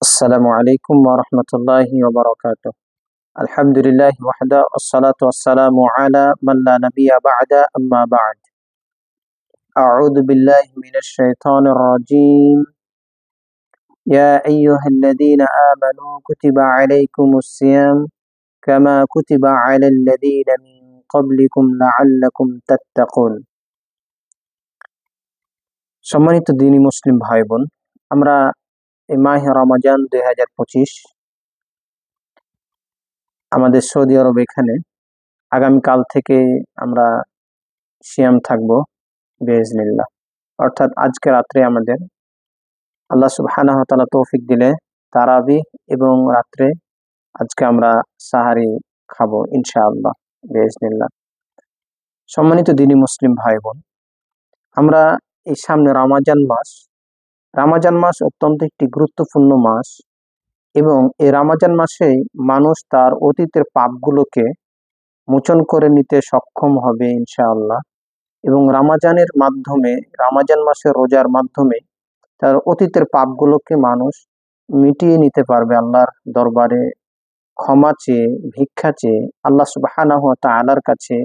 আসসালামু আলাইকুম ওয়া রাহমাতুল্লাহি ওয়া বারাকাতুহু। আলহামদুলিল্লাহি ওয়াহদা ওয়াসসালাতু ওয়াসসালামু আলা মান লা নাবিয়্যা বা'দা আম্মা বা'দ। আউযু বিল্লাহি মিনাশ শাইতানির রাজীম। ইয়া আইয়ুহাল্লাযীনা আমানু কুতিবা আলাইকুমুস সিয়াম কামা কুতিবা আলাল্লাযীনা মিন ক্বাবলিকুম লাআল্লাকুম তাত্তাকুন। সম্মানিত দ্বীনী মুসলিম ভাই বোন, আমরা এই মাহে রমাজান ২০২৫ আমাদের সৌদি আরব এখানে আগামীকাল থেকে আমরা সিয়াম থাকবো বিইজনিল্লাহ। অর্থাৎ আজকে রাত্রে আমাদের আল্লাহ সুবহানাহু ওয়া তাআলা তৌফিক দিলে তারাবি এবং রাত্রে আজকে আমরা সাহারি খাবো ইনশাআল্লাহ বিইজনিল্লাহ। সম্মানিত দ্বীনী মুসলিম ভাই বোন, আমরা এই সামনে রামাজান মাস অত্যন্ত একটি গুরুত্বপূর্ণ মাস এবং এই রামাজান মাসে মানুষ তার অতীতের পাপগুলোকে মোচন করে নিতে সক্ষম হবে ইনশাআল্লাহ। এবং রামাজান মাসের রোজার মাধ্যমে তার অতীতের পাপগুলোকে মানুষ মিটিয়ে নিতে পারবে আল্লাহর দরবারে ক্ষমা চেয়ে, ভিক্ষা চেয়ে, আল্লাহ সুবহানাহু ওয়া তাআলার কাছে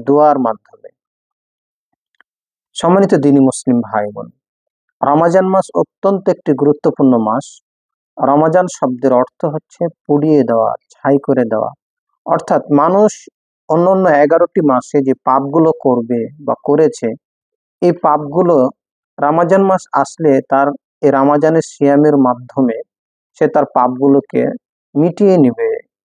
দোয়ার মাধ্যমে। সম্মানিত দ্বীনী মুসলিম ভাই বোন, রমাজান মাস অত্যন্ত একটি গুরুত্বপূর্ণ মাস। রমাজান শব্দের অর্থ হচ্ছে পুড়িয়ে দেওয়া, ছাই করে দেওয়া। অর্থাৎ মানুষ অন্যান্য 11টি মাসে যে পাপগুলো করবে বা করেছে, এই পাপগুলো রমাজান মাস আসলে তার এই রমাজানের সিয়ামের মাধ্যমে সে তার পাপগুলোকে মিটিয়ে নিবে।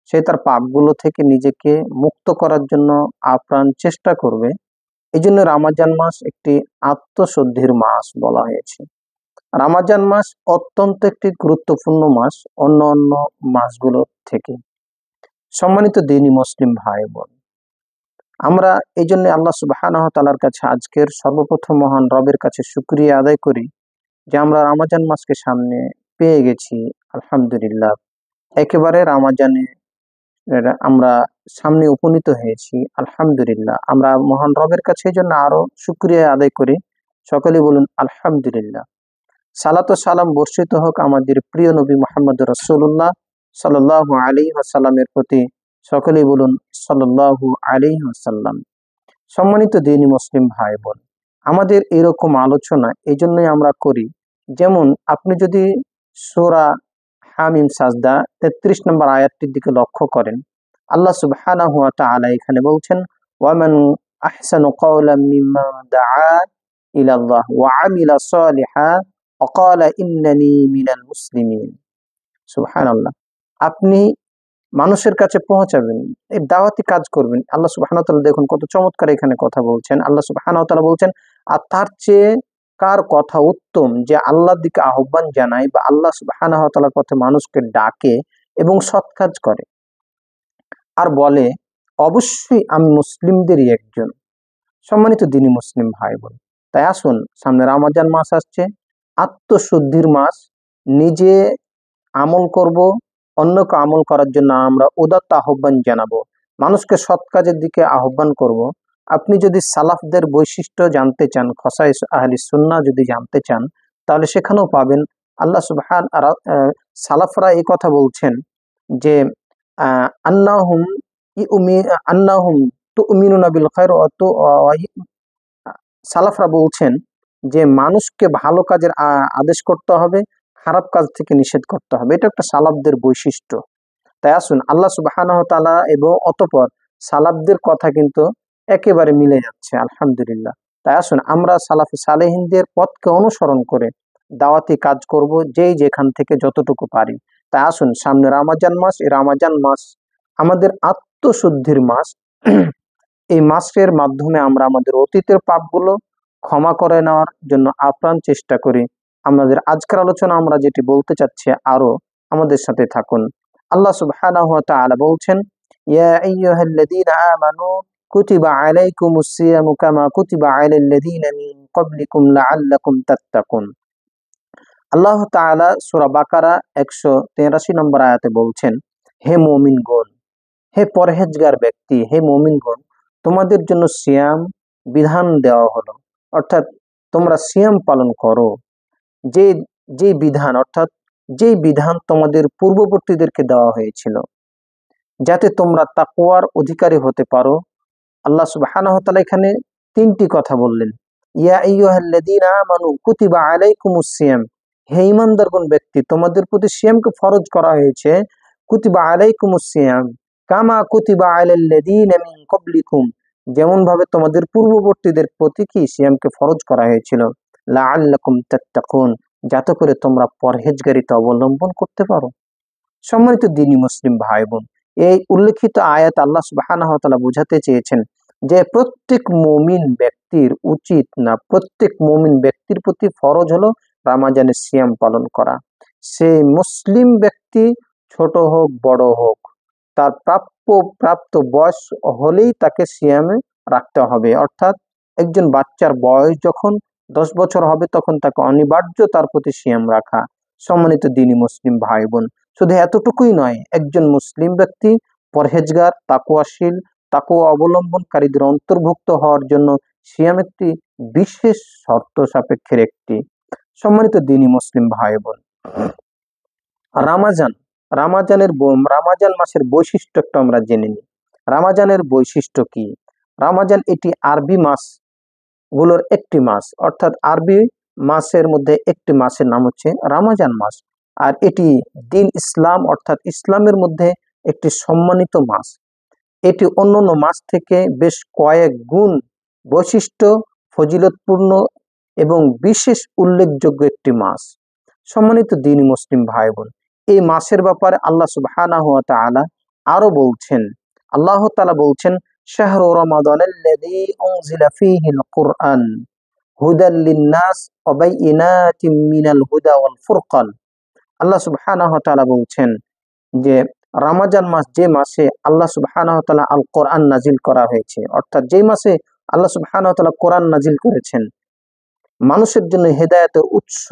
সে তার পাপগুলো থেকে নিজেকে মুক্ত করার জন্য আপ্রাণ চেষ্টা করবে। এই জন্য রমাজান মাস একটি আত্মশুদ্ধির মাস বলা হয়েছে। রমাজান মাস অত্যন্ত একটি গুরুত্বপূর্ণ মাস অন্য অন্য মাসগুলোর থেকে। সম্মানিত দ্বীনী মুসলিম ভাই বোন, আমরা এই জন্য আল্লাহ সুবহানাহু ওয়া তাআলার কাছে আজকের সর্বপ্রথম মহান রবের কাছে শুকরিয়া আদায় করি যে আমরা রমাজান মাসকে সামনে পেয়ে গেছি। আলহামদুলিল্লাহ, একেবারে রমাজানে আমরা সামনে উপনীত হয়েছি। আলহামদুলিল্লাহ, আমরা মহান রবের কাছে এই জন্য আরো শুকরিয়া আদায় করি। সকলেই বলুন আলহামদুলিল্লাহ। সালাত ও সালাম বর্ষিত হোক আমাদের প্রিয় নবী মুহাম্মদ রাসূলুল্লাহ সাল্লাল্লাহু আলাইহি ওয়াসাল্লামের প্রতি। সকলেই বলুন সাল্লাল্লাহু আলাইহি ওয়াসাল্লাম। সম্মানিত দ্বীনী মুসলিম ভাই বোন, আমাদের এরকম আলোচনা এই জন্যই আমরা করি, যেমন আপনি যদি সূরা হামিম সাজদা 33 নম্বর আয়াতটির দিকে লক্ষ্য করেন, আল্লাহ সুবহানাহু ওয়া তাআলা এখানে বলছেন, ওয়ামান আহসানু কাওলাম মিম্মান দাআ ইলাল্লাহ ওয়া আমিলা সালিহা ওয়া ক্বালা ইন্নানী মিনাল মুসলিমিন। সুবহানাল্লাহ। আপনি মানুষের কাছে পৌঁছাবেন, এই দাওয়াতি কাজ করবেন। আল্লাহ সুবহানাহু ওয়া তাআলা দেখুন কত চমৎকার এখানে কথা বলছেন। আল্লাহ সুবহানাহু ওয়া তাআলা বলছেন, আর তার চেয়ে কার কথা উত্তম যে আল্লাহর দিকে আহ্বান জানায় বা আল্লাহ সুবহানাহু ওয়া তাআলার পথে মানুষকে ডাকে এবং সৎ কাজ করে আর বলে অবশ্যই আমি মুসলিমদেরই একজন। সম্মানিত দ্বীনী মুসলিম ভাই বোন, তাই আসুন, সামনে রমাজান মাস আসছে, আত্মশুদ্ধির মাস। নিজে আমল করব, অন্যকে আমল করার জন্য আমরা উদাত্ত আহ্বান জানাবো, মানুষকে সৎ কাজের দিকে আহ্বান করব। আপনি যদি সালাফদের বৈশিষ্ট্য জানতে চান, খসাইস আহলি সুন্নাহ যদি জানতে চান, তাহলে সেখানেও পাবেন। আল্লাহ সালাফরা এই কথা বলছেন যে আন্নাহুম আন্নাহুম তুমিনুনা বিল খায়র সালাফরা বলছেন যে মানুষকে ভালো কাজের আদেশ করতে হবে, খারাপ কাজ থেকে নিষেধ করতে হবে। এটা একটা সালাফদের বৈশিষ্ট্য। তাই আসুন, আল্লাহ সুবহানাহু ওয়া তাআলা এবং অতঃপর সালাফদের কথা কিন্তু একেবারে মিলে যাচ্ছে। আলহামদুলিল্লাহ। তাই আসুন, আমরা সালাফে সালেহিনদের পথকে অনুসরণ করে দাওয়াতি কাজ করব, যেই যেখান থেকে যতটুকু পারি। তাই আসুন, সামনে রমাজান মাস, এই রমাজান মাস আমাদের আত্মশুদ্ধির মাস। এই মাসের মাধ্যমে আমরা আমাদের অতীতের পাপগুলো ক্ষমা করে নেওয়ার জন্য আপ্রাণ চেষ্টা করি। আমাদের আজকের আলোচনা আমরা যেটি বলতে চাচ্ছি, আরো আমাদের সাথে থাকুন। আল্লাহ সুবহানাহু ওয়া তাআলা বলছেন, ইয়া আইয়ুহাল্লাযীনা আমানু কুতিবা আলাইকুমুস সিয়ামু কামা কুতিবা আলাল্লাযীনা মিন ক্বাবলিকুম লাআল্লাকুম তাত্তাকুন। আল্লাহ তাআলা সূরা বাকারা 183 নম্বর আয়াতে বলছেন, হে মুমিনগণ, হে পরহেজগার ব্যক্তি, হে মুমিনগণ, তোমাদের জন্য সিয়াম বিধান দেওয়া হলো। অর্থাৎ তোমরা সিয়াম পালন করো। যে যে বিধান, অর্থাৎ যেই বিধান তোমাদের পূর্ববর্তীদেরকে দেওয়া হয়েছিল, যাতে তোমরা তাকওয়ার অধিকারী হতে পারো। আল্লাহ সুবহানাহু ওয়া তাআলা এখানে তিনটি কথা বললেন। ইয়া আইয়ুহাল্লাযীনা আমানু কুতিবা আলাইকুমুস সিয়াম, হে ঈমানদারগণ ব্যক্তি, তোমাদের প্রতি সিয়ামকে ফরজ করা হয়েছে। কুতিবা আলাইকুমুস সিয়াম কামা কুতিবা আলাল্লাযীনা মিন ক্বাবলিকুম, যেমন ভাবে তোমাদের পূর্ববর্তীদের প্রতি কি সিয়ামকে ফরজ করা হয়েছিল। লাআল্লাকুম তাত্তাকুন, যাতে করে তোমরা পরহেজগারিতা অবলম্বন করতে পারো। সম্মানিত দ্বীনী মুসলিম ভাই বোন, এই উল্লেখিত আয়াত আল্লাহ সুবহানাহু ওয়া তাআলা বোঝাতে চেয়েছেন যে প্রত্যেক মুমিন ব্যক্তির উচিত না, প্রত্যেক মুমিন ব্যক্তির প্রতি ফরজ হলো রমজানের সিয়াম পালন করা। সে মুসলিম ব্যক্তি ছোট হোক বড় হোক, তার প্রাপ্ত বয়স হলেই তাকে সিয়ামে রাখতে হবে। অর্থাৎ একজন বাচ্চার বয়স যখন 10 বছর হবে তখন তাকে অনিবার্য তার প্রতি সিয়াম রাখা। সম্মানিত দ্বীনী মুসলিম ভাই বোন, শুধু এতটুকুই নয়, একজন মুসলিম ব্যক্তি পরহেজগার, তাকওয়াশীল, তাকওয়া অবলম্বনকারীদের অন্তর্ভুক্ত হওয়ার জন্য সিয়াম একটি বিশেষ শর্ত সাপেক্ষের একটি। সম্মানিত দ্বীনী মুসলিম ভাই বোন, রামাজান রামাজান মাসের বৈশিষ্ট্য একটু আমরা জেনে নিই। রামাজানের বৈশিষ্ট্য কি? রামাজান এটি আরবি মাস গুলোর একটি মাস, অর্থাৎ আরবি মাসের মধ্যে একটি মাসের নাম হচ্ছে রামাজান মাস। আর এটি দিন ইসলাম অর্থাৎ ইসলামের মধ্যে একটি সম্মানিত মাস। এটি অন্যান্য মাস থেকে বেশ কয়েক গুণ বৈশিষ্ট্য, ফজিলতপূর্ণ এবং বিশেষ উল্লেখযোগ্য একটি মাস। সম্মানিত দ্বীনী মুসলিম ভাই বোন, এই মাসের ব্যাপারে আল্লাহ সুবহানাহু ওয়া তাআলা আরো বলছেন। আল্লাহ তাআলা বলছেন, শাহরু রমাদানাল্লাযী উনজিলা ফীহিল কুরআন হুদাল লিন-নাস ওয়া বাইয়িনাতিম মিনাল হুদা ওয়াল ফুরকান। আল্লাহ সুবহানাহু ওয়া তাআলা বলছেন যে রমজান মাস, যে মাসে আল্লাহ সুবহানাহু ওয়া তাআলা আল কোরআন নাজিল করা হয়েছে, অর্থাৎ যে মাসে আল্লাহ সুবহানাহু ওয়া তাআলা কোরআন নাজিল করেছেন, মানুষের জন্য হেদায়েতের উৎস,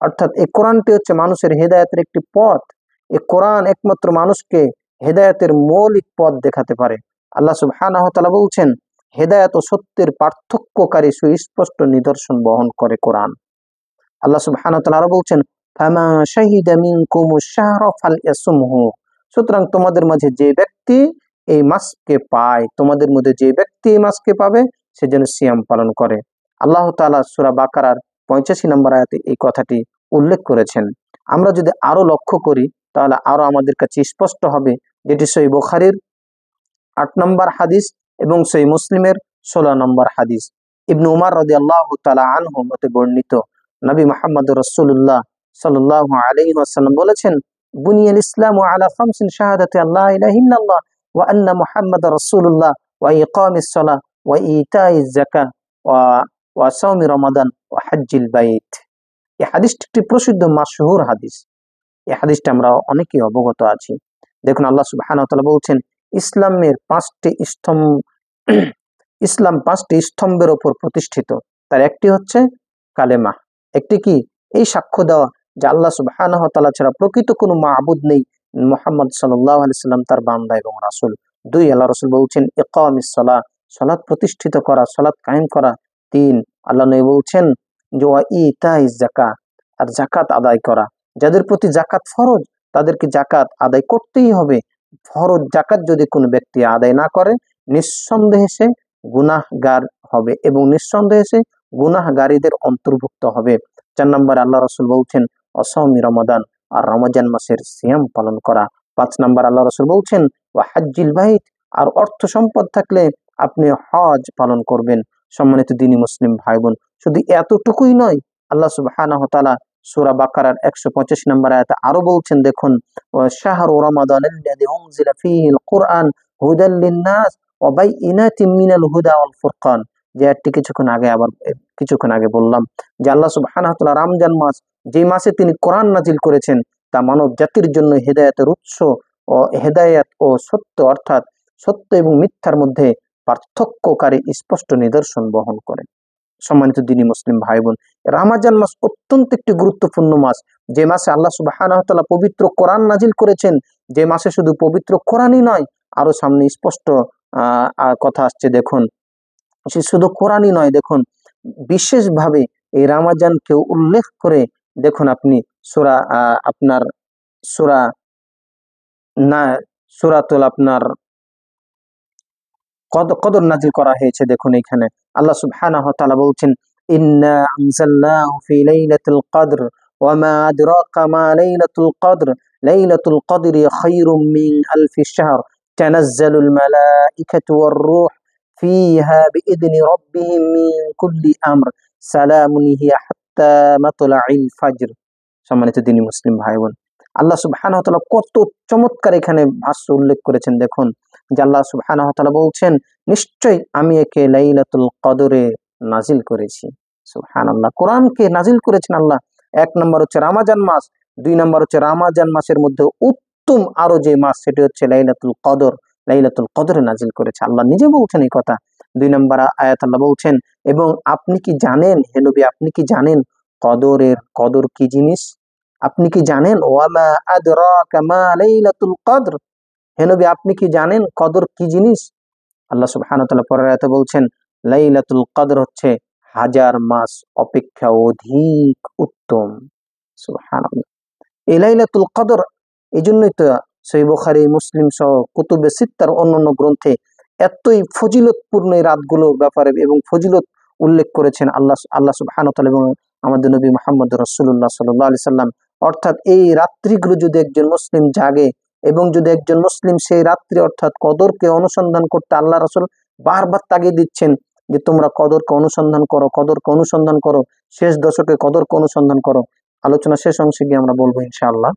অর্থাৎ এই কোরআনটি হচ্ছে মানুষের হেদায়েতের একটি পথ। এই কোরআন একমাত্র মানুষকে হেদায়েতের মৌলিক পথ দেখাতে পারে। আল্লাহ সুবহানাহু ওয়া তাআলা বলছেন, হেদায়েত ও সত্যের পার্থক্যকারী সুস্পষ্ট নিদর্শন বহন করে কোরআন। আল্লাহ সুবহানাহু ওয়া তাআলা আরো বলছেন, ফামা শাহিদা মিনকুমুশ শাহরা ফালইয়াসুমহু, সুতরাং তোমাদের মাঝে যে ব্যক্তি এই মাসকে পায়, তোমাদের মধ্যে যে ব্যক্তি এই মাসকে পাবে সে যেন সিয়াম পালন করে। আল্লাহ তাআলা সূরা বাকারার 85 নম্বর আয়াতে এই কথাটি উল্লেখ করেছেন। আমরা যদি আরো লক্ষ্য করি তাহলে আরো আমাদের কাছে স্পষ্ট হবে, যেটি সহিহ বুখারীর 8 নম্বর হাদিস এবং সহিহ মুসলিমের 16 নম্বর হাদিস। ইবনে উমর রাদিয়াল্লাহু তাআলা আনহু হতে বর্ণিত, নবী মুহাম্মদ রাসূলুল্লাহ সাল্লাল্লাহু আলাইহি ওয়াসাল্লাম বলেছেন, বুনিয়াল ইসলামু আলা খামসিন শাহাদাতি আল্লা ইলাহা ইল্লাল্লাহ ওয়া আন্না মুহাম্মাদার রাসূলুল্লাহ ওয়া ইকামিস সালাহ ওয়া ইতাইজ যাকাত ওয়া সাওমি রমাদান ওয়া হজ্জিল বাইত। এই হাদিসটি একটি প্রসিদ্ধ মাশহুর হাদিস। এই হাদিসটা আমরা অনেকেই অবগত আছি। দেখুন, আল্লাহ সুবহানাহু ওয়া তাআলা বলছেন, ইসলাম 5টি স্তম্ভের উপর প্রতিষ্ঠিত। তার একটি হচ্ছে কালেমা, একটি কি এই সাক্ষ্য দেওয়া যে আল্লাহ সুবহানাহু ওয়া তাআলা ছাড়া প্রকৃত কোনো মাবুদ নেই, মুহাম্মদ সাল্লাল্লাহু আলাইহি সাল্লাম তার বান্দা এবং রাসূল। 2, আল্লাহ রাসূল বলছেন ইকামিস সালাহ, সালাত প্রতিষ্ঠিত করা, সালাত কায়েম করা। 3, আল্লাহ নবী বলছেন যে ওয়া ইতাইজ যাকাত, আর যাকাত আদায় করা। যাদের প্রতি যাকাত ফরজ তাদেরকে যাকাত আদায় করতেই হবে। ফরজ যাকাত যদি কোনো ব্যক্তি আদায় না করে নিঃসন্দেহে সে গুনাহগার হবে এবং নিঃসন্দেহে সে গুনাহগারীদের অন্তর্ভুক্ত হবে। 4 নম্বর আল্লাহ রাসূল বলছেন অসাওমি রমাদান, আর রমজান মাসের সিয়াম পালন করা। 5 নম্বর আল্লাহ রাসূল বলছেন ওয়া হজ্জিল বাইত, আর অর্থ সম্পদ থাকলে আপনি হজ পালন করবেন। সম্মানিত দ্বীনী মুসলিম ভাই বোন, শুধু এতটুকুই নয়, আল্লাহ সুবহানাহু ওয়া তাআলা সূরা বাকারার 185 নম্বর আয়াতে আরো বলছেন, দেখুন, শাহরু রমাদানাল্লাযী উনজিলা ফীহিল কুরআন হুদাল লিন-নাস ওয়া বাইয়িনাতিম মিনাল হুদা ওয়াল ফুরকান। যে আয়াতটি কিছুক্ষণ আগে বললাম যে আল্লাহ সুবহানাহু ওয়া তাআলা রমজান মাস, যে মাসে তিনি কোরআন নাজিল করেছেন, তা মানব জাতির জন্য হেদায়েতের উৎস ও হেদায়েত ও সত্য, অর্থাৎ সত্য এবং মিথ্যার মধ্যে পার্থক্যকারী স্পষ্ট নিদর্শন বহন করে। সম্মানিত দ্বীনী মুসলিম ভাই বোন, রমজান মাস অত্যন্ত একটি গুরুত্বপূর্ণ মাস, যে মাসে আল্লাহ সুবহানাহু ওয়া তাআলা পবিত্র কোরআন নাজিল করেছেন, যে মাসে শুধু পবিত্র কোরআনই নয়, আরো সামনে স্পষ্ট কথা আসছে। দেখুন, সে শুধু কোরআনই নয়, দেখুন বিশেষভাবে এই রমজানকে উল্লেখ করে দেখুন আপনি সূরা আপনার সূরা না সূরাতুল আপনার কদর নাজিল করা হয়েছে। দেখুন এখানে আল্লাহ সুবহানাহু ওয়া তাআলা বলছেন, ইন্না আনজালনাহু ফি লাইলাতুল কদর ওয়া মা আদরাকা মা লাইলাতুল কদর লাইলাতুল কদরি খায়রুম মিন আলফি শাহর তানাজ্জালুল মালাইকাতু ওয়ার রূহ ফিহা বিইذনি রাব্বিহিম মিন কুল্লি আমর সালামুন হিয়া হাত্তা মাতলাইল ফজর। সম্মানিত দ্বীনি মুসলিম ভাই বোন, আল্লাহ সুবহানাহু ওয়া তাআলা কত চমৎকার এখানে ভাষ্য উল্লেখ করেছেন। দেখুন যে আল্লাহ সুবহানাহু ওয়া তাআলা বলছেন, নিশ্চয়ই আমি একে লাইলাতুল কদরে নাজিল করেছি। সুবহানাল্লাহ, কোরআনকে নাজিল করেছেন আল্লাহ। এক নম্বর হচ্ছে রমাজান মাস, দুই নম্বর হচ্ছে রমাজান মাসের মধ্যে উত্তম আরো যে মাস সেটি হচ্ছে লাইলাতুল কদর। লাইলাতুল কদরে নাজিল করেছে, আল্লাহ নিজে বলছেন এই কথা। দুই নম্বর আয়াত আল্লাহ বলছেন, এবং আপনি কি জানেন হে নবী, আপনি কি জানেন কদর কি জিনিস? আপনি কি জানেন? ওয়ামা আদরাকা মা লাইলাতুল কদর, হে নবী আপনি কি জানেন কদর কি জিনিস? আল্লাহ সুবহানাহু ওয়া তাআলা পরের আয়াতে বলছেন, লাইলাতুল কদর হচ্ছে হাজার মাস অপেক্ষা অধিক উত্তম। সুবহানাল্লাহ, এই লাইলাতুল কদর, এই জন্যই তো সহিহ বুখারী, মুসলিম সহ কুতুবে সিত্তার অন্যান্য গ্রন্থে এতই ফজিলতপূর্ণ এই রাতগুলোর ব্যাপারে এবং ফজিলত উল্লেখ করেছেন আল্লাহ সুবহানাহু ওয়া তাআলা এবং আমাদের নবী মুহাম্মদ রাসূলুল্লাহ সাল্লাল্লাহু আলাইহি সাল্লাম। অর্থাৎ এই রাত্রিগুলো যদি একজন মুসলিম জাগে এবং যদি একজন মুসলিম সেই রাত্রি অর্থাৎ কদরকে অনুসন্ধান করতে, আল্লাহ রাসূল বারবার তাগিদ দিচ্ছেন যে তোমরা কদরকে অনুসন্ধান করো, কদরকে অনুসন্ধান করো, শেষ দশকে কদরকে অনুসন্ধান করো। আলোচনা শেষ অংশে গিয়ে আমরা বলবো ইনশাআল্লাহ।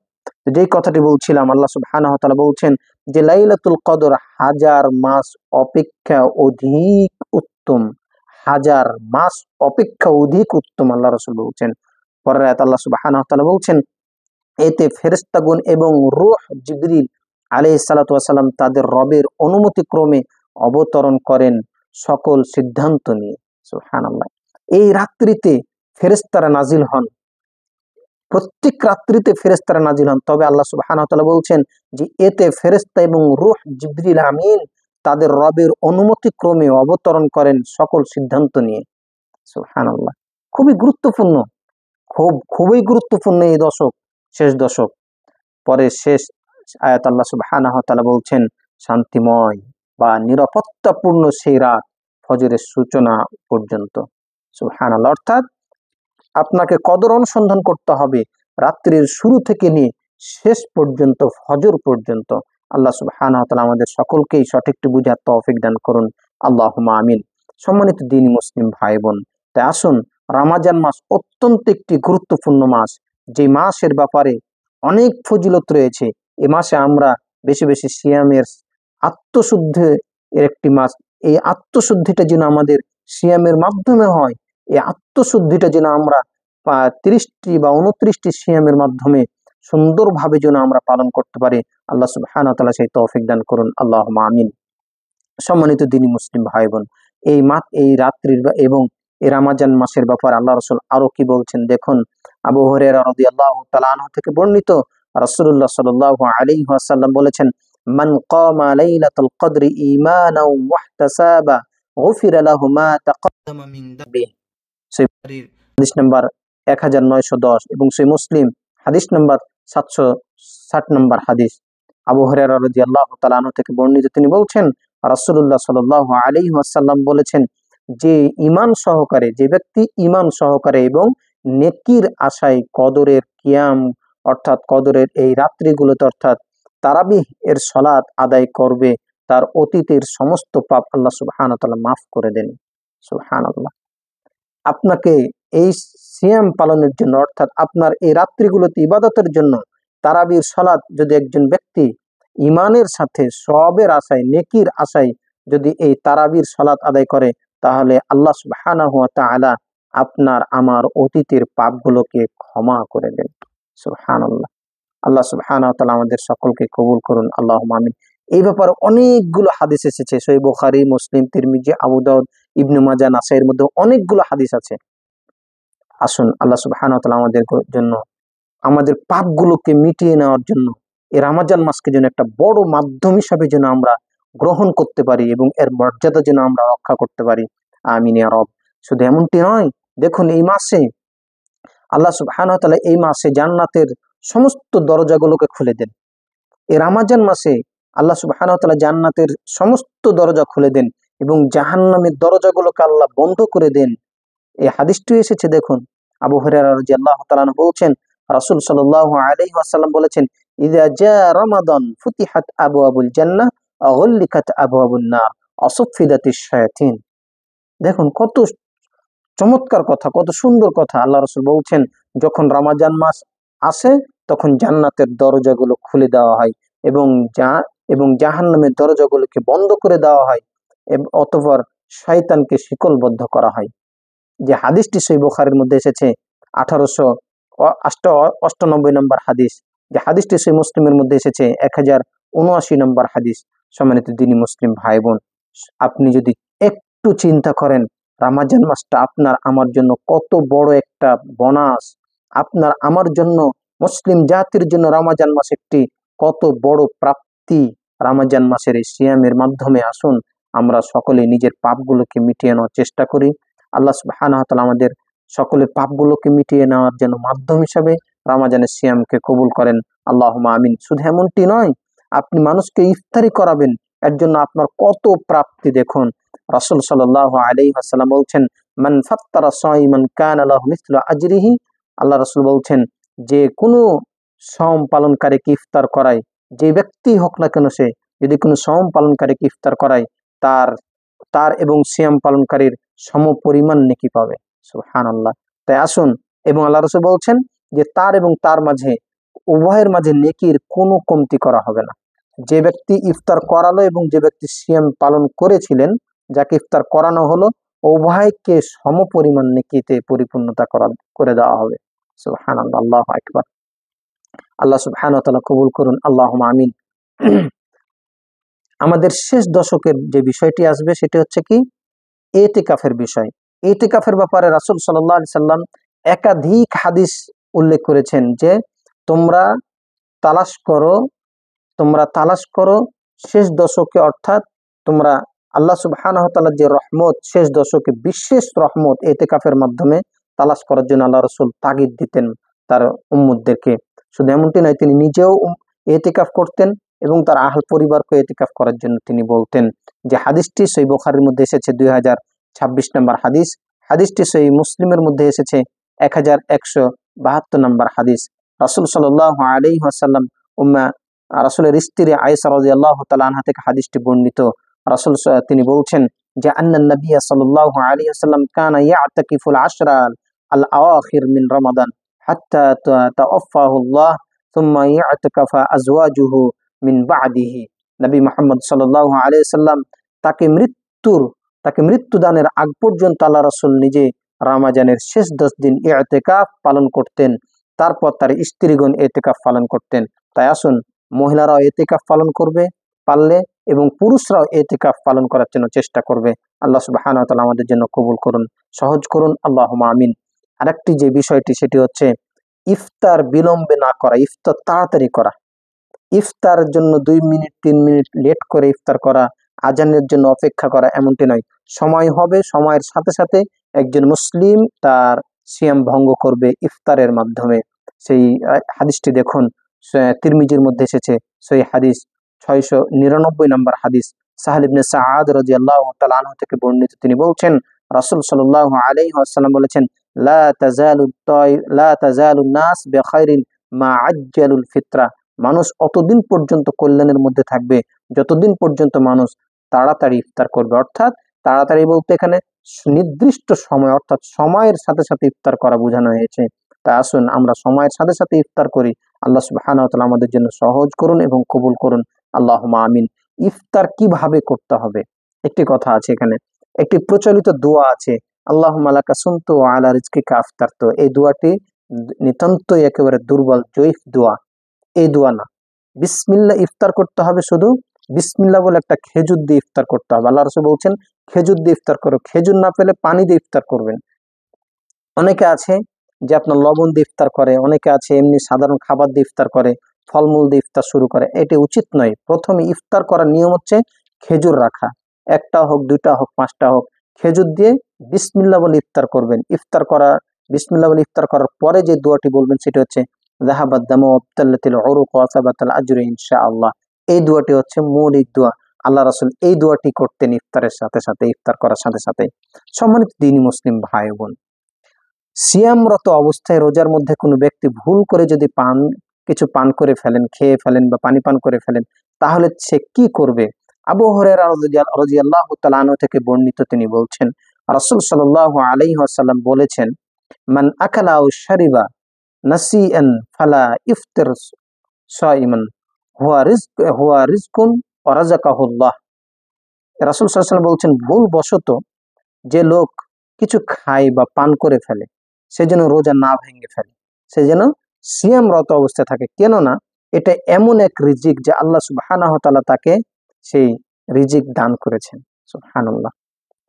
যেই কথাটি বলছিলাম, আল্লাহ সুবহানাহু ওয়া তাআলা বলছেন যে লাইলাতুল কদর হাজার মাস অপেক্ষা অধিক উত্তম। হাজার মাস অপেক্ষা অধিক উত্তম, আল্লাহ রাসূল বলছেন। পরের আয়াতে আল্লাহ সুবহানাহু ওয়া তাআলা বলছেন, এতে ফেরেশতাগণ এবং রূহ জিবরিল আলাইহিস সালাতু ওয়াস সালাম তাদের রবের অনুমতি ক্রমে অবতরণ করেন সকল সিদ্ধান্ত নিয়ে। সুবহানাল্লাহ, এই রাত্রিতে ফেরেশতারা নাজিল হন, প্রত্যেক রাত্রিতে ফেরেশতারা নাজিল হন। তবে আল্লাহ সুবহানাহু ওয়া তাআলা বলছেন যে এতে ফেরেশতা এবং রূহ জিবরিল আমিন তাদের রবের অনুমতি ক্রমে অবতরণ করেন সকল সিদ্ধান্ত নিয়ে। সুবহানাল্লাহ, খুবই গুরুত্বপূর্ণ, খুবই গুরুত্বপূর্ণ এই দশক, শেষ দশক। পরে শেষ আয়াত আল্লাহ সুবহানাহু ওয়া তাআলা বলছেন, শান্তিময় বা নিরাপত্তাপূর্ণ সেই রাত ফজরের সূচনা পর্যন্ত। সুবহানাল্লাহ, অর্থাৎ আপনাকে কদর অনুসন্ধান করতে হবে রাত্রির শুরু থেকে নিয়ে শেষ পর্যন্ত, ফজর পর্যন্ত। আল্লাহ সুবহানাহু ওয়া তাআলা আমাদের সকলকেই সঠিকটি বুঝার তৌফিক দান করুন, আল্লাহুম্মা আমিন। সম্মানিত দ্বীনি মুসলিম ভাই বোন, তাই আসুন, রমজান মাস অত্যন্ত একটি গুরুত্বপূর্ণ মাস, যে মাসের ব্যাপারে অনেক ফজিলত রয়েছে। এ মাসে আমরা বেশি বেশি সিয়ামের আত্মশুদ্ধি এর একটি মাস। এই আত্মশুদ্ধিটা যেন আমাদের সিয়ামের মাধ্যমে হয়, এই আত্মশুদ্ধিটা যেন আমরা 30টি বা 29টি সিয়ামের মাধ্যমে সুন্দরভাবে যেন আমরা পালন করতে পারি। আল্লাহ সুবহানাহু ওয়া তাআলা সেই তৌফিক দান করুন, আল্লাহুম্মা আমিন। সম্মানিত দ্বীনি মুসলিম ভাই বোন, এই রাত্রির এবং এই রমজান মাসের ব্যাপারে আল্লাহ রাসূল আরো কি বলছেন দেখুন। আবু হুরায়রা রাদিয়াল্লাহু তাআলা আনহু থেকে বর্ণিত, রাসূলুল্লাহ সাল্লাল্লাহু আলাইহি ওয়াসাল্লাম বলেছেন, মান কামা লাইলাতুল কদরি ঈমানাও ওয়া ইহতিসাবা গুফিরা লাহু মা তাকাদ্দামা মিন দামবি। সহিহ হাদিস নাম্বার 1910 এবং সহিহ মুসলিম হাদিস নাম্বার 760 নম্বর হাদিস। আবু হুরায়রা রাদিয়াল্লাহু তাআলা আনহু থেকে বর্ণিত, তিনি বলছেন রাসূলুল্লাহ সাল্লাল্লাহু আলাইহি ওয়াসাল্লাম বলেছেন যে যে ব্যক্তি ঈমান সহকারে এবং নেকির আশায় কদরের কিয়াম অর্থাৎ কদরের এই রাত্রিগুলোতে অর্থাৎ তারাবিহ এর সালাত আদায় করবে, তার অতীতের সমস্ত পাপ আল্লাহ সুবহানাহু ওয়া তাআলা মাফ করে দেন। সুবহানাল্লাহ, আপনাকে এই সিয়াম পালনের জন্য অর্থাৎ আপনার এই রাত্রিগুলোতে ইবাদতের জন্য তারাবির সালাত যদি একজন ব্যক্তি ইমানের সাথে সওয়াবের আশায়, নেকির আশায় যদি এই তারাবির সালাত আদায় করে, তাহলে আল্লাহ সুবহানাহু ওয়া তাআলা আপনার আমার অতীতের পাপগুলোকে ক্ষমা করে দেন। সুবহানাল্লাহ, আল্লাহ সুবহানাহু ওয়া তাআলা আমাদের সকলকে কবুল করুন, আল্লাহুম্মা আমিন। এই ব্যাপারে অনেকগুলো হাদিস এসেছে, সহিহ বুখারী, মুসলিম, তিরমিজি, আবু দাউদ, ইবনে মাজাহ, নাসাইর মধ্যে অনেকগুলো হাদিস আছে। আসুন, আল্লাহ সুবহানাহু ওয়া তাআলা আমাদের জন্য, আমাদের পাপগুলোকে মিটিয়ে নেওয়ার জন্য এই রমজান মাসকে যেন একটা বড় মাধ্যম হিসাবে যেন আমরা গ্রহণ করতে পারি এবং এর মর্যাদা যেন আমরা রক্ষা করতে পারি। আমিন ইয়া রব। শুধু এমনটি নয়, দেখুন এই মাসে আল্লাহ সুবহানাহু ওয়া তাআলা এই মাসে জান্নাতের সমস্ত দরজাগুলোকে খুলে দেন। এই রমজান মাসে আল্লাহ সুবহানাহু ওয়া তাআলা জান্নাতের সমস্ত দরজা খুলে দেন এবং জাহান্নামের দরজাগুলোকে আল্লাহ বন্ধ করে দেন। এই হাদিসটি এসেছে, দেখুন, আবু হুরায়রা রাদিয়াল্লাহু তাআলা আনহু বলছেন, রাসূল সাল্লাল্লাহু আলাইহি ওয়াসাল্লাম বলেছেন, ইযা জা রমাদান ফুতিহাত আবওয়াবুল জান্নাহ ওয়া গুল্লিকাত আবওয়াবুন নার ওয়া সুফিদাতিশ শায়াতিন। দেখুন কত চমৎকার কথা, কত সুন্দর কথা। আল্লাহ রাসূল বলছেন, যখন রমজান মাস আসে তখন জান্নাতের দরজাগুলো খুলে দেওয়া হয় এবং জাহান্নামের দরজাগুলোকে বন্ধ করে দেওয়া হয়, অতঃপর শয়তানকে শিকলবদ্ধ করা হয়। যে হাদিসটি সহিহ বুখারীর মধ্যে এসেছে 1898 নম্বর হাদিস, যে হাদিসটি সহিহ মুসলিমের মধ্যে এসেছে 1079 নম্বর হাদিস। সম্মানিত দ্বীনি মুসলিম ভাই বোন, আপনি যদি একটু চিন্তা করেন রমজান মাসটা আপনার আমার জন্য কত বড় একটা বোনাস, আপনার আমার জন্য, মুসলিম জাতির জন্য রমজান মাস একটি কত বড় প্রাপ্তি। রমজান মাসের এই সিয়ামের মাধ্যমে আসুন আমরা সকলে নিজের পাপগুলোকে মিটিয়ে নেওয়ার চেষ্টা করি। আল্লাহ সুবহানাহু ওয়া তাআলা আমাদের সকলের পাপগুলোকে মিটিয়ে নেওয়ার জন্য মাধ্যম হিসাবে রমজানের সিয়ামকে কবুল করেন। আল্লাহুম্মা আমিন। শুধু এমনটি নয়, আপনি মানুষকে ইফতারি করাবেন, এর জন্য আপনার কত প্রাপ্তি। দেখুন, রাসূল সাল্লাল্লাহু আলাইহি ওয়াসাল্লাম বলছেন, মান ফাত্তারা সাইমান কানা লাহু মিসলু আজরিহি। আল্লাহ রাসূল বলছেন, যে কোনো সাওম পালনকারীকে ইফতার করায়, যে ব্যক্তি হোক না কেন, সে যদি কোনো সাওম পালনকারীকে ইফতার করায়, তার তার এবং সিয়াম পালনকারীর সমপরিমাণ নেকি পাবে। সুবহানাল্লাহ। তাই আসুন, এবং আল্লাহ রাসূল বলছেন যে তার এবং তার মাঝে, উভয়ের মাঝে নেকির কোনো কমতি করা হবে না। যে ব্যক্তি ইফতার করালো এবং যে ব্যক্তি সিয়াম পালন করেছিলেন, যাকে ইফতার করানো হলো, উভয়কে সমপরিমাণ নেকিতে পরিপূর্ণতা করে দেওয়া হবে। সুবহানাল্লাহ, আল্লাহু আকবার। আল্লাহ সুবহানাহু ওয়া তাআলা কবুল করুন, আল্লাহুম্মা আমিন। আমাদের শেষ দশকের যে বিষয়টি আসবে সেটি হচ্ছে কি, ইতিকাফের বিষয়। ইতিকাফের ব্যাপারে রাসূল সাল্লাল্লাহু আলাইহি সাল্লাম একাধিক হাদিস উল্লেখ করেছেন যে তোমরা তালাশ করো, শেষ দশকে, অর্থাৎ তোমরা আল্লাহ সুবহানাহু ওয়া তাআলার যে রহমত, শেষ দশকে বিশেষ রহমত ইতিকাফের মাধ্যমে তালাশ করার জন্য আল্লাহ রাসূল তাগিদ দিতেন তার উম্মতদেরকে। শুধু এমনটি নয়, তিনি নিজেও ইতিকাফ করতেন এবং তার আহল পরিবারকে ইতিকাফ করার জন্য তিনি বলতেন। যে হাদিসটি সহিহ বুখারীর মধ্যে এসেছে 2026 নম্বর হাদিস, হাদিসটি সহিহ মুসলিমের মধ্যে এসেছে 1172 নম্বর হাদিস। রাসূল সাল্লাল্লাহু আলাইহি ওয়াসাল্লাম রাসূলের স্ত্রী আয়েশা রাদিয়াল্লাহু তাআলা আনহা থেকে হাদিসটি বর্ণিত। রাসূল তিনি বলছেন যে আন্নান নবী সাল্লাল্লাহু আলাইহি ওয়াসাল্লাম কানা ইয়াতাকিফুল আশরা আল আওয়াখির মিন রমাদান হাত্তা তাওয়াফাহুল্লাহ সুম্মা ইয়াতাকাফা আজওয়াজুহু মিন বাদিহি। নবী মুহাম্মদ সাল্লাল্লাহু আলাইহি ওয়াসাল্লাম তাকে মৃত্যুদানের আগ পর্যন্ত আল্লাহ রাসূল নিজে রমজানের শেষ 10 দিন ইতিকাফ পালন করতেন, তারপর তার স্ত্রীগণ ইতিকাফ পালন করতেন। তাই আসুন, মহিলারাও ইতিকাফ পালন করবে পারলে এবং পুরুষরাও ইতিকাফ পালন করার জন্য চেষ্টা করবে। আল্লাহ সুবহানাহু ওয়া তাআলা আমাদের জন্য কবুল করুন, সহজ করুন, আল্লাহুম্মা আমিন। আরেকটি যে বিষয়টি সেটি হচ্ছে ইফতার বিলম্বে না করা, ইফতার তাড়াতাড়ি করা। ইফতারের জন্য 2 মিনিট 3 মিনিট লেট করে ইফতার করা, আজানের জন্য অপেক্ষা করা, এমনটি নয়। সময় হবে, সময়ের সাথে সাথে একজন মুসলিম তার সিয়াম ভঙ্গ করবে ইফতারের মাধ্যমে। সেই হাদিসটি দেখুন, তিরমিজির মধ্যে এসেছে, সেই হাদিস 699 নম্বর হাদিস। সাহল ইবনে সাআদ রাদিয়াল্লাহু তাআলা আনহু থেকে বর্ণিত, তিনি বলছেন, রাসূল সাল্লাল্লাহু আলাইহি ওয়াসাল্লাম বলেছেন, লা তাজালুন নাস বিখাইরিন মা আজ্জালুল ফিতরা। মানুষ অতদিন পর্যন্ত কল্যাণের মধ্যে থাকবে যতদিন পর্যন্ত মানুষ তাড়াতাড়ি ইফতার করবে। অর্থাৎ তাড়াতাড়ি বলতে এখানে নির্দিষ্ট সময়, অর্থাৎ সময়ের সাথে সাথে ইফতার করা বোঝানো হয়েছে। তা আসুন আমরা সময়ের সাথে সাথে ইফতার করি। আল্লাহ সুবহানাহু ওয়া তাআলা আমাদের জন্য সহজ করুন এবং কবুল করুন, আল্লাহুম্মা আমিন। ইফতার কিভাবে করতে হবে, একটি কথা আছে এখানে, একটি প্রচলিত দোয়া আছে, আল্লাহুম্মা লাকা সুমতু ওয়া আলা রিজকিকা আফতারতু। এই দোয়াটি নিতান্তই একেবারে দুর্বল, জয়ীফ দোয়া। এই দোয়া না, বিসমিল্লাহ ইফতার করতে হবে, শুধু বিসমিল্লাহ বলে একটা খেজুর দিয়ে ইফতার করতে হবে। আল্লাহ রাসূল বলছেন খেজুর দিয়ে ইফতার করো, খেজুর না পেলে পানি দিয়ে ইফতার করবেন। অনেকে আছে যে আপনার লবণ দিয়ে ইফতার করে, অনেকে আছে এমনি সাধারণ খাবার দিয়ে ইফতার করে, ফলমূল দিয়ে ইফতার শুরু করে। এটি উচিত নয়। প্রথমে ইফতার করার নিয়ম হচ্ছে খেজুর রাখা, একটা হোক, দুইটা হোক, পাঁচটা হোক, খেজুর দিয়ে বিসমিল্লাহ বলে ইফতার করবেন। ইফতার করা বিসমিল্লাহ বলে ইফতার করার পরে যে দোয়াটি বলবেন সেটা হচ্ছে যাহাবাদ দামু ওয়াবতাল্লাতিল উরুক ওয়া সাবাতাল আজরু ইনশাআল্লাহ। এই দোয়াটি হচ্ছে মৌলিক দোয়া। আল্লাহ রাসূল এই দোয়াটি করতেন ইফতারের সাথে সাথে, ইফতার করার সাথে সাথে। সম্মানিত দ্বীনী মুসলিম ভাই বোন, সিয়ামরত অবস্থায় রোজার মধ্যে কোনো ব্যক্তি ভুল করে যদি কিছু পান করে ফেলেন, খেয়ে ফেলেন বা পানি পান করে ফেলেন, তাহলে সে কি করবে? আবু হুরায়রা রাদিয়াল্লাহু তাআলা আনহু থেকে বর্ণিত, তিনি বলছেন রাসূল সাল্লাল্লাহু আলাইহি ওয়াসাল্লাম বলেছেন, মান আকালা আও শারিবা নাসিআন ফালা ইফতির সাইমান হুয়া রিজকুন ওয়া রাযাকাহুল্লাহ। রাসূল সাল্লাল্লাহু আলাইহি ওয়াসাল্লাম বলছেন, ভুল বশত যে লোক কিছু খায় বা পান করে ফেলে, সে যেন রোজা না ভেঙে ফেলে, সে যেন সিয়ামরত অবস্থায় থাকে। কেননা এটা এমন এক রিজিক যে আল্লাহ সুবহানাহু ওয়া তাআলা তাকে সেই রিজিক দান করেছেন। সুবহানাল্লাহ।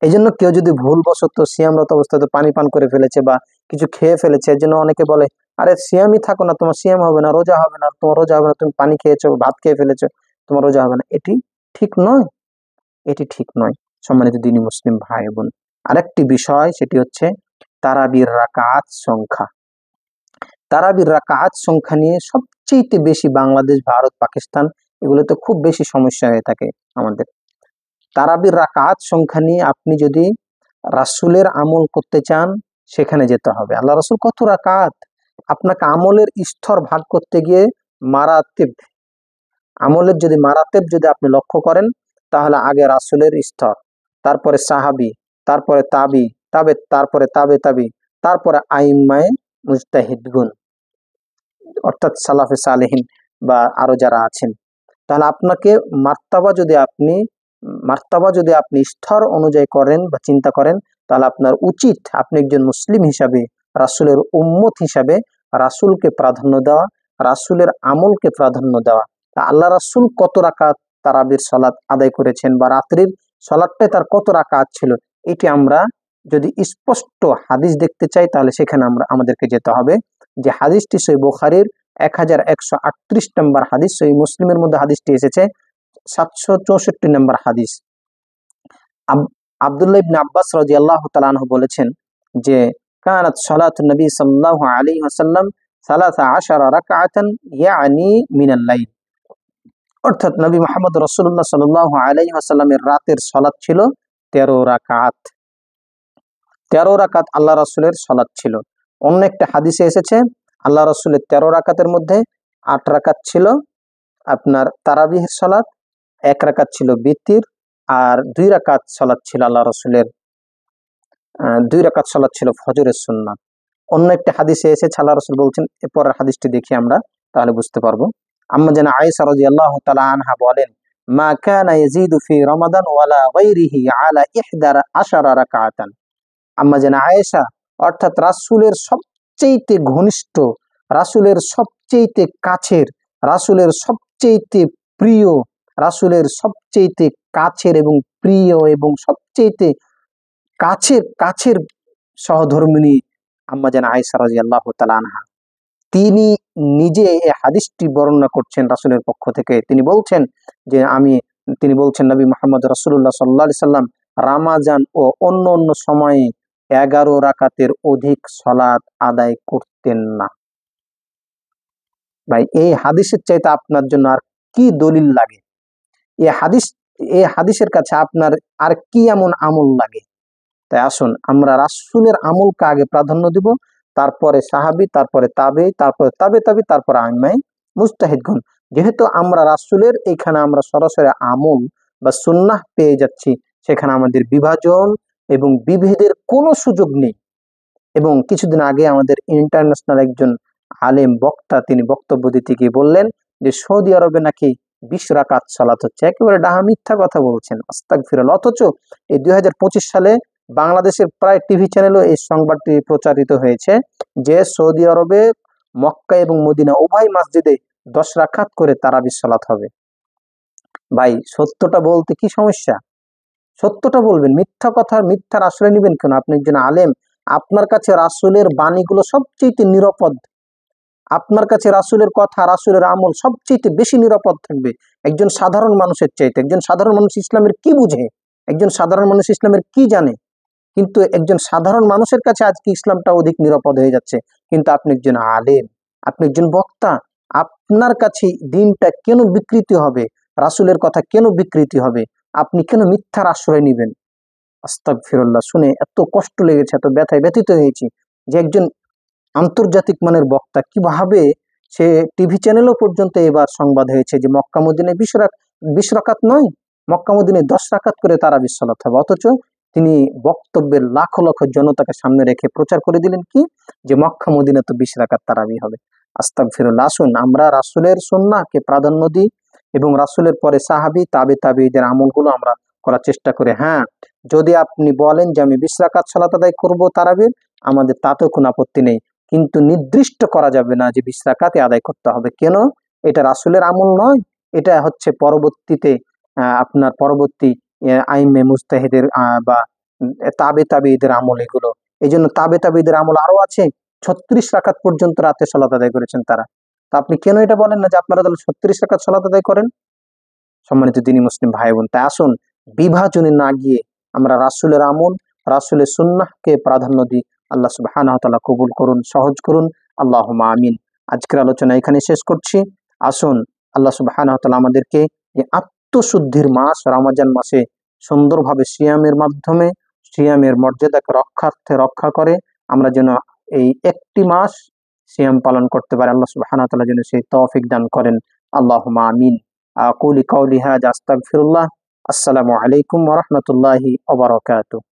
এই জন্য কেউ যদি ভুলবশত সিয়ামরত অবস্থাতে পানি পান করে ফেলেছে বা কিছু খেয়ে ফেলেছে, এর জন্য অনেকে বলে, আরে সিয়ামই থাকো না, তোমার সিয়াম হবে না, রোজা হবে না, তোমার রোজা হবে না, তুমি পানি খেয়েছো, ভাত খেয়ে ফেলেছো, তোমার রোজা হবে না। এটি ঠিক নয়, এটি ঠিক নয়। সম্মানিত দ্বীনী মুসলিম ভাই বোন, আরেকটি বিষয়, সেটি হচ্ছে তারাবির রাকাত সংখ্যা। তারাবির রাকাত সংখ্যা নিয়ে সবচেয়ে বেশি বাংলাদেশ, ভারত, পাকিস্তান এগুলোতে খুব বেশি সমস্যা হয়ে থাকে আমাদের। তারাবির রাকাত সংখ্যা নিয়ে আপনি যদি রাসূলের আমল করতে চান, সেখানে যেতে হবে। আল্লাহ রাসূল কত রাকাত, আপনাকে আমলের স্তর ভাগ করতে গিয়ে মারাতিব, আমলের যদি মারাতেব যদি আপনি লক্ষ্য করেন, তাহলে আগে রাসূলের স্তর, তারপরে সাহাবী, তারপরে তাবি, তারপরে তাবে, তারপরে আইম্মায়ে মুজতাহিদগুন, অর্থাৎ সালাফে সালেহিন বা আরো যারা আছেন। তাহলে আপনাকে মার্তাবা যদি আপনি স্তর অনুযায়ী করেন বা চিন্তা করেন, তাহলে আপনার উচিত, আপনি একজন মুসলিম হিসাবে, রাসূলের উম্মত হিসাবে রাসূলকে প্রাধান্য দেওয়া, রাসূলের আমলকে প্রাধান্য দেওয়া। তা আল্লাহ রাসূল কত রাকাত তারাবির সালাত আদায় করেছেন বা রাত্রির সালাতটাই তার কত রাকাত ছিল, এটি আমরা যদি স্পষ্ট হাদিস দেখতে চাই, তাহলে সেখানে আমাদেরকে যেতে হবে। যে হাদিসটি সহিহ বুখারীর 1138 নম্বর হাদিস, সহিহ মুসলিমের মধ্যে হাদিসটি এসেছে 764 নম্বর হাদিস। আব্দুল্লাহ ইবনে আব্বাস রাদিয়াল্লাহু তাআলা আনহু বলেছেন যে কানাত সালাতুন নবী সাল্লাল্লাহু আলাইহি ওয়াসাল্লাম 13 রাকাআতান ইয়ানি মিনাল লাইল, অর্থাৎ নবী মুহাম্মদ রাসূলুল্লাহ সাল্লাল্লাহু আলাইহি ওয়াসাল্লামের রাতের সালাত ছিল 13 রাকাত। 13 রাকাত আল্লাহ রাসূলের সালাত ছিল। অন্য একটা হাদিসে এসেছে আল্লাহ রাসূলের 13 রাকাতের মধ্যে 8 রাকাত ছিল আপনার তারাবিহের সালাত, 1 রাকাত ছিল বিতির, আর 2 রাকাত সালাত ছিল আল্লাহ রাসূলের 2 রাকাত সালাত ছিল ফজরের সুন্নাত। অন্য একটা হাদিসে এসেছে আল্লাহ রাসূল বলছেন, এরপরের হাদিসটি দেখি আমরা, তাহলে বুঝতে পারবো। আম্মা জানা আয়েশা রাদিয়াল্লাহু তাআলা আনহা বলেন, মা কানা ইয়াজিদু ফি রমাদান ওয়ালা গায়রিহি আলা 11 রাকাতান। আম্মা জানা আয়েশা, অর্থাৎ রাসূলের সবচেয়ে ঘনিষ্ঠ, রাসূলের সবচেয়ে কাছের, রাসূলের সবচেয়ে প্রিয়, রাসূলের সবচেয়ে কাছের এবং প্রিয় এবং সবচেয়ে কাছের কাছের সহধর্মিণী আম্মা জান আয়েশা রাদিয়াল্লাহু তাআলা আনহা, তিনি নিজে এই হাদিসটি বর্ণনা করছেন রাসূলের পক্ষ থেকে। তিনি বলছেন যে তিনি বলছেন নবী মুহাম্মদ রাসূলুল্লাহ সাল্লাল্লাহু আলাইহি সাল্লাম রমজান ও অন্য অন্য সময়ে 11 রাকাতের অধিক সালাত আদায় করতেন না। ভাই, এই হাদিসের চাইতে আপনার জন্য আর কি দলিল লাগে? এই হাদিসের কাছে আপনার আর কি এমন আমল লাগে? তাই আসুন আমরা রাসূলের আমলকে আগে প্রাধান্য দিব, তারপরে সাহাবী, তারপরে তাবে, তারপরে তারপরে আইম্মায়ে মুজতাহিদগণ। যেহেতু আমরা রাসূলের এখানে আমরা সরাসরি আমল বা সুন্নাহ পেয়ে যাচ্ছি, সেখানে আমাদের বিভাজন এবং বিভেদের কোনো সুযোগ নেই। এবং কিছুদিন আগে আমাদের ইন্টারন্যাশনাল একজন আলেম বক্তা, তিনি বক্তব্য দিতে গিয়ে বললেন যে সৌদি আরবে নাকি 20 রাকাত সালাত হচ্ছে। একেবারে ডাহা মিথ্যা কথা বলছেন, আস্তাগফিরুল্লাহ। অথচ এই 2025 সালে বাংলাদেশের প্রায় টিভি চ্যানেলও এই সংবাদটি প্রচারিত হয়েছে যে সৌদি আরবে মক্কা এবং মদিনা উভয় মসজিদে 10 রাকাত করে তারাবির সালাত হবে। ভাই, সত্যটা বলতে কি সমস্যা? সত্যটা বলবেন, মিথ্যার আশ্রয় নেবেন কেন? আপনি একজন আলেম, আপনার কাছে রাসূলের বাণীগুলো সবচেয়ে নিরাপদ, আপনার কাছে রাসূলের কথা, রাসূলের আমল সবচেয়ে বেশি নিরাপদ থাকবে একজন সাধারণ মানুষের চাইতে। একজন সাধারণ মানুষ ইসলামের কি বুঝে? একজন সাধারণ মানুষ ইসলামের কি জানে? কিন্তু একজন সাধারণ মানুষের কাছে আজকে ইসলামটা অধিক নিরাপদ হয়ে যাচ্ছে। কিন্তু আপনি একজন আলেম, আপনি একজন বক্তা, আপনার কাছে দিনটা কেন বিকৃতি হবে? রাসূলের কথা কেন বিকৃতি হবে? আপনি কেন মিথ্যার আশ্রয় নিবেন? আস্তাগফিরুল্লাহ। শুনে এত কষ্ট লেগেছে, এত ব্যথায় ব্যথিত হয়েছি যে একজন আন্তর্জাতিক মানের বক্তা কিভাবে সে টিভি চ্যানেলও পর্যন্ত এবার সংবাদ হয়েছে যে মক্কা মদিনায় 20 রাকাত নয়, মক্কা মদিনায় 10 রাকাত করে তারাবির সালাত হবে। অথচ তিনি বক্তব্যের লাখ লক্ষ জনতাকে সামনে রেখে প্রচার করে দিলেন কি যে মক্কা মদিনা তো 20 রাকাত তারাবি হবে। আস্তাগফিরুল্লাহ। আসুন আমরা রাসূলের সুন্নাহকে প্রাধান্য দিই এবং রাসূলের পরে সাহাবী তাবেঈদের আমলগুলো আমরা করার চেষ্টা করি। হ্যাঁ, যদি আপনি বলেন যে আমি 20 রাকাত সালাত আদায় করব তারাবির, আমাদের তাতেও কোনো আপত্তি নেই। কিন্তু নির্দিষ্ট করা যাবে না যে 20 রাকাতই আদায় করতে হবে। কেন? এটা রাসূলের আমল নয়, এটা হচ্ছে পরবর্তীতে আপনার পরবর্তী আইম্মে মুজতাহিদের বা তাবেঈদের আমল এগুলো। এজন্য তাবেঈদের আমল আরো আছে। 36 রাকাত পর্যন্ত রাতে সালাত আদায় করেছেন তারা। তো আপনি কেন এটা বলেন না যে আপনারা তাহলে 36 রাকাত সালাত আদায় করেন? সম্মানিত দ্বীনি মুসলিম ভাই বোন, তাই আসুন বিভাজনে না গিয়ে আমরা রাসূলের আমল, রাসূলের সুন্নাহকে প্রাধান্য দিই। আল্লাহ সুবহানাহু ওয়া তাআলা কবুল করুন, সহজ করুন। আল্লাহুম্মা আমিন। আজকের আলোচনা এখানে শেষ করছি। আসুন আল্লাহ সুবহানাহু ওয়া তাআলা আমাদেরকে এই আত্মশুদ্ধির মাস রমজান মাসে সুন্দরভাবে সিয়ামের মাধ্যমে সিয়ামের মর্যাদাকে রক্ষা করে আমরা যেন এই একটি মাস সিয়াম পালন করতে পারি। আল্লাহ সুবহানাহু ওয়া তাআলা যেন সেই তৌফিক দান করেন। আল্লাহুম্মা আমিন। أقول قولي هذا أستغفر الله. السلام عليكم ورحمة الله وبركاته.